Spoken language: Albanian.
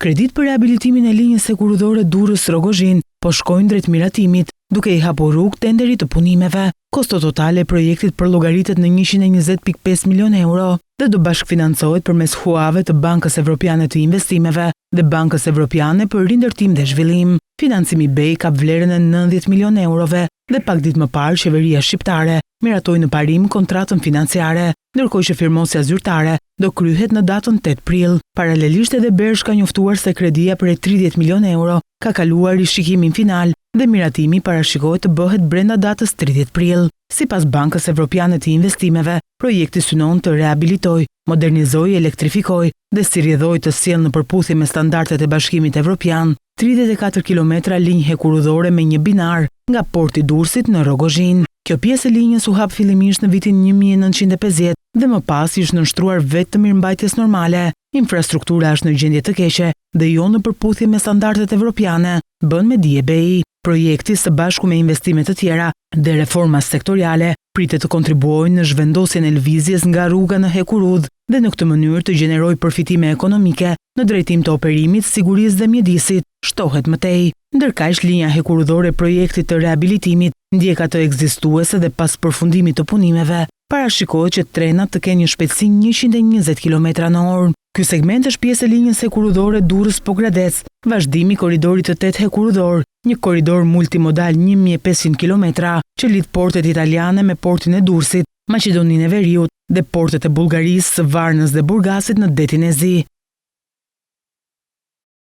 Kredit për rehabilitimin e linjës hekurudhore Durrës-Rogozhin po shkojnë drejt miratimit, duke i hapur rrugë tenderit të punimeve. Kosto totale e projektit përllogaritet në 120.5 milion euro dhe do bashkëfinancohet përmes huave të Bankës Evropiane të Investimeve dhe Bankës Evropiane për Rindërtim dhe Zhvillim. Financimi BEI ka vlerën e 90 milion eurove dhe pak ditë më parë qeveria shqiptare miratoi në parim kontratën financiare, ndërkohë që firmosja zyrtare do kryhet në datën 8 prill. Paralelisht edhe Bersh ka njoftuar se kredia për 30 milion euro ka kaluar rishikimin final dhe miratimi parashikohet të bëhet brenda datës 30 prill. Sipas Bankës Evropiane të Investimeve, projekti synon të rehabilitojë, modernizojë, elektrifikojë dhe sirrjedhojë të sjellë në përputhje me standardet e Bashkimit Evropian 34 kilometra linjë hekurudhore me një binar nga porti i Durrësit në Rogozhin. Kjo pjesë e linjës u hap fillimisht në vitin 1950 dhe më pas ishte nënshtruar vetëm mirëmbajtjes normale. Infrastruktura është në gjendje të keqe dhe jo në përputhje me standardet evropiane, bën me dije BEI. Projekti së bashku me investime të tjera dhe reforma sektoriale pritet të kontribuojnë në zhvendosjen e lëvizjes nga rruga në hekurudh dhe në këtë mënyrë të gjenerojë përfitime ekonomike në drejtim të operimit, sigurisë dhe mjedisit, shtohet mëtej. Ndërkaq linja hekurudhore e projektit të rehabilitimit ndjek ato ekzistuese dhe pas përfundimit të punimeve, parashikohet që trenat të kenë një shpejtësi 120 km/h. Ky segment është pjesë e linjës hekurudhore Durrës-Pogradec, vazhdimi i korridorit të 8 hekurudhor, një korridor multimodal 1500 km që lidh portet italiane me portin e Durrësit, Maqedoninë e Veriut dhe portet e Bullgarisë, së Varnës dhe Burgasit në detin e Zi.